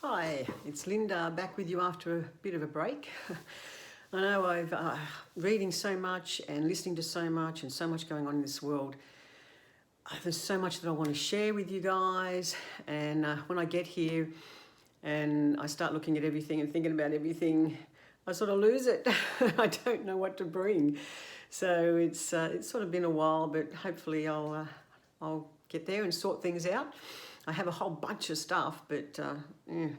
Hi, it's Linda back with you after a bit of a break. I know I've reading so much and listening to so much and so much going on in this world. There's so much that I want to share with you guys, and when I get here and I start looking at everything and thinking about everything, I sort of lose it. I don't know what to bring. So it's sort of been a while, but hopefully I'll get there and sort things out. I have a whole bunch of stuff, but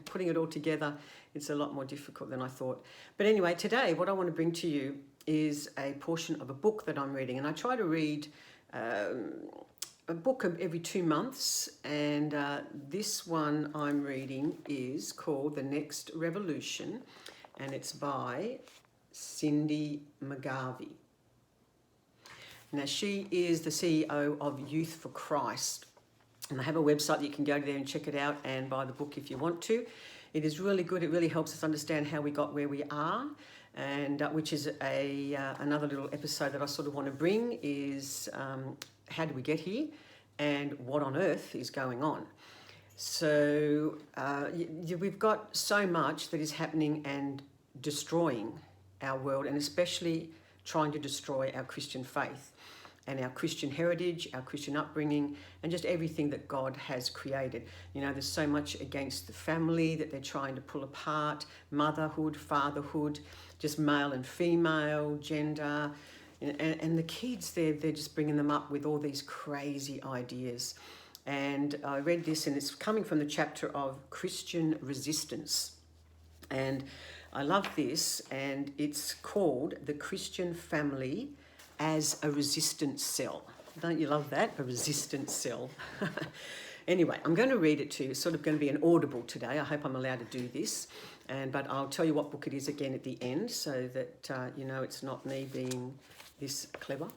putting it all together, it's a lot more difficult than I thought. But anyway, today what I want to bring to you is a portion of a book that I'm reading, and I try to read a book every 2 months, and this one I'm reading is called The Next Revolution, and it's by Cindy McGarvie. Now, she is the CEO of Youth for Christ, and I have a website that you can go to there and check it out and buy the book if you want to. It is really good. It really helps us understand how we got where we are, and which is another little episode that I sort of want to bring is how did we get here and what on earth is going on. So we've got so much that is happening and destroying our world, and especially trying to destroy our Christian faith and our Christian heritage, our Christian upbringing, and just everything that God has created. You know, there's so much against the family that they're trying to pull apart, motherhood, fatherhood, just male and female, gender, and the kids, they're just bringing them up with all these crazy ideas. And I read this, and it's coming from the chapter of Christian resistance. And I love this, and it's called The Christian Family as a Resistance Cell. Don't you love that? A resistance cell. Anyway, I'm going to read it to you. It's sort of going to be an audible today. I hope I'm allowed to do this. But I'll tell you what book it is again at the end, so that you know it's not me being this clever.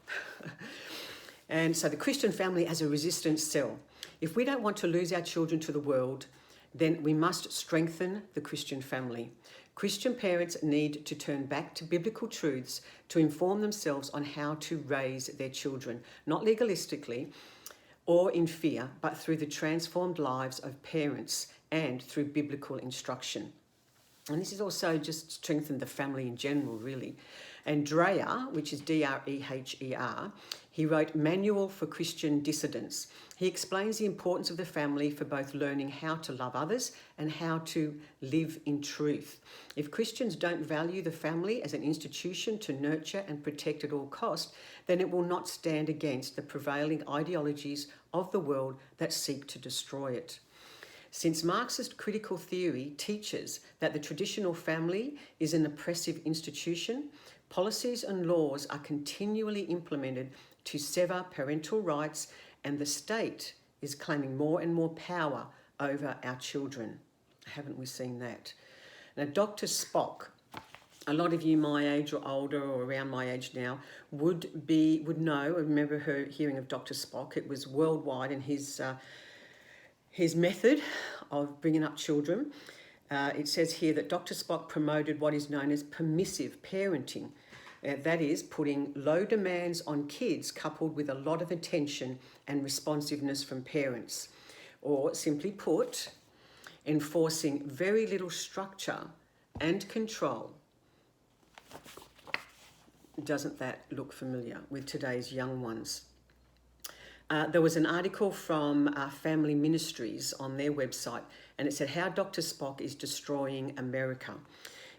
And so The Christian Family as a Resistance Cell. If we don't want to lose our children to the world, then we must strengthen the Christian family. Christian parents need to turn back to biblical truths to inform themselves on how to raise their children, not legalistically or in fear, but through the transformed lives of parents and through biblical instruction. And this is also just strengthened the family in general, really. And Dreher, which is Dreher, he wrote Manual for Christian Dissidents. He explains the importance of the family for both learning how to love others and how to live in truth. If Christians don't value the family as an institution to nurture and protect at all costs, then it will not stand against the prevailing ideologies of the world that seek to destroy it. Since Marxist critical theory teaches that the traditional family is an oppressive institution, policies and laws are continually implemented to sever parental rights, and the state is claiming more and more power over our children. Haven't we seen that? Now, Dr. Spock, a lot of you my age or older or around my age now would know. I remember hearing of Dr. Spock. It was worldwide, and his method of bringing up children. It says here that Dr. Spock promoted what is known as permissive parenting. That is, putting low demands on kids coupled with a lot of attention and responsiveness from parents. Or simply put, enforcing very little structure and control. Doesn't that look familiar with today's young ones? There was an article from Family Ministries on their website, and it said how Dr. Spock is destroying America.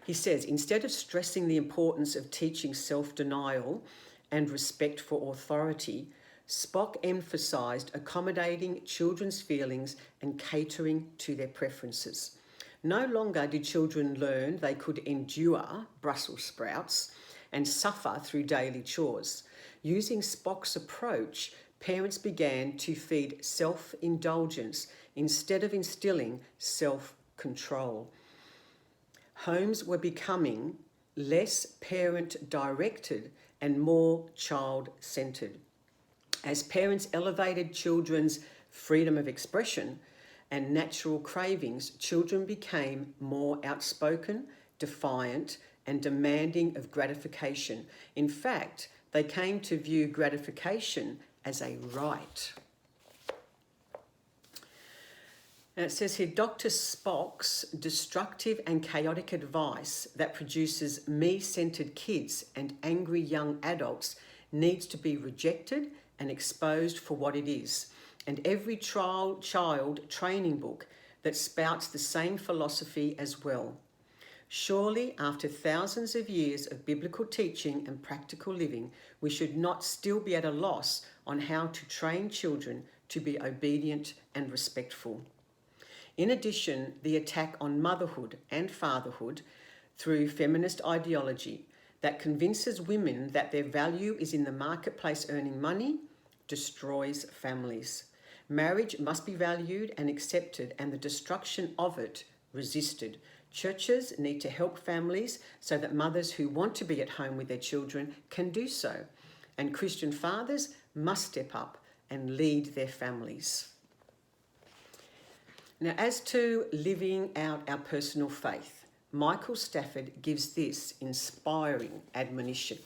He says, instead of stressing the importance of teaching self-denial and respect for authority, Spock emphasised accommodating children's feelings and catering to their preferences. No longer did children learn they could endure Brussels sprouts and suffer through daily chores. Using Spock's approach, parents began to feed self-indulgence instead of instilling self-control. Homes were becoming less parent-directed and more child-centred. As parents elevated children's freedom of expression and natural cravings, children became more outspoken, defiant, and demanding of gratification. In fact, they came to view gratification as a right. And it says here, Dr. Spock's destructive and chaotic advice that produces me-centered kids and angry young adults needs to be rejected and exposed for what it is. And every child training book that spouts the same philosophy as well. Surely, after thousands of years of biblical teaching and practical living, we should not still be at a loss on how to train children to be obedient and respectful. In addition, the attack on motherhood and fatherhood through feminist ideology that convinces women that their value is in the marketplace earning money destroys families. Marriage must be valued and accepted, and the destruction of it resisted. Churches need to help families so that mothers who want to be at home with their children can do so. And Christian fathers must step up and lead their families. Now, as to living out our personal faith, Michael Stafford gives this inspiring admonition.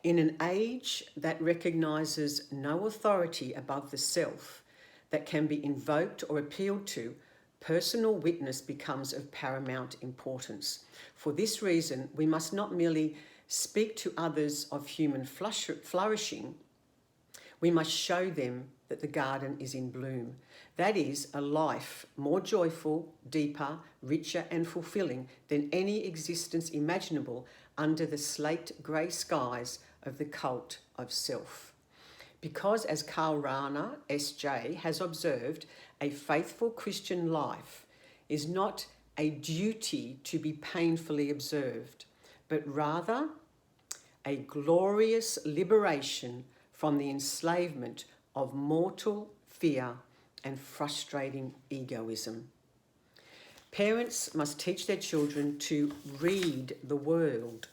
In an age that recognises no authority above the self that can be invoked or appealed to, personal witness becomes of paramount importance. For this reason, we must not merely speak to others of human flourishing, we must show them that the garden is in bloom. That is, a life more joyful, deeper, richer and fulfilling than any existence imaginable under the slate grey skies of the cult of self. Because, as Karl Rahner, S.J., has observed, a faithful Christian life is not a duty to be painfully observed, but rather a glorious liberation from the enslavement of mortal fear and frustrating egoism. Parents must teach their children to read the world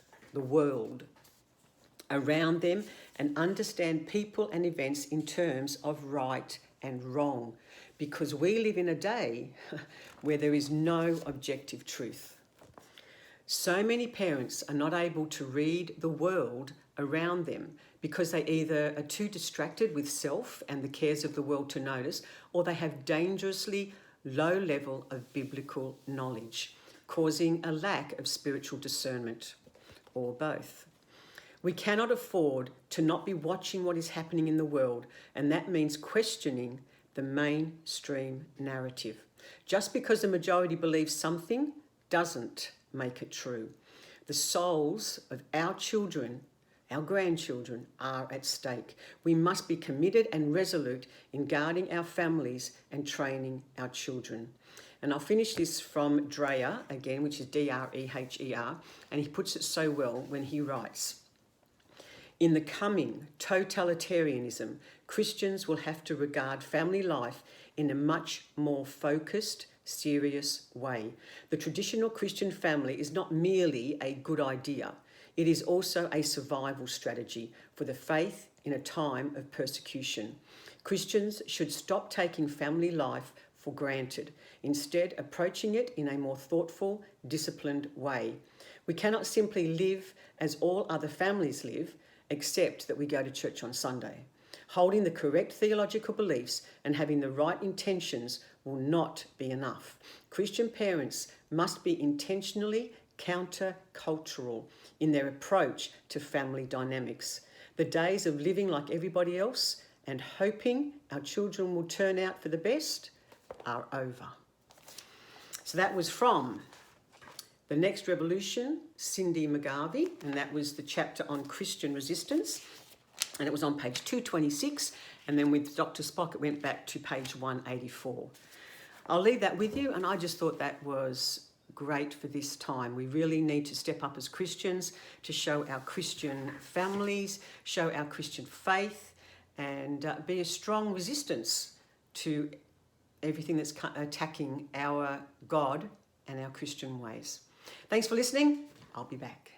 around them and understand people and events in terms of right and wrong, because we live in a day where there is no objective truth. So many parents are not able to read the world around them because they either are too distracted with self and the cares of the world to notice, or they have dangerously low level of biblical knowledge, causing a lack of spiritual discernment, or both. We cannot afford to not be watching what is happening in the world, and that means questioning the mainstream narrative. Just because the majority believes something doesn't make it true. The souls of our children, our grandchildren, are at stake. We must be committed and resolute in guarding our families and training our children. And I'll finish this from Dreher again, which is Dreher, and he puts it so well when he writes, "In the coming totalitarianism, Christians will have to regard family life in a much more focused, serious way. The traditional Christian family is not merely a good idea. It is also a survival strategy for the faith in a time of persecution. Christians should stop taking family life for granted, instead approaching it in a more thoughtful, disciplined way. We cannot simply live as all other families live, except that we go to church on Sunday. Holding the correct theological beliefs and having the right intentions will not be enough. Christian parents must be intentionally counter-cultural in their approach to family dynamics. The days of living like everybody else and hoping our children will turn out for the best are over." So that was from The Next Revolution, Cindy McGarvie, and that was the chapter on Christian resistance. And it was on page 226, and then with Dr. Spock, it went back to page 184. I'll leave that with you, and I just thought that was great for this time. We really need to step up as Christians to show our Christian families, show our Christian faith, and be a strong resistance to everything that's attacking our God and our Christian ways. Thanks for listening. I'll be back.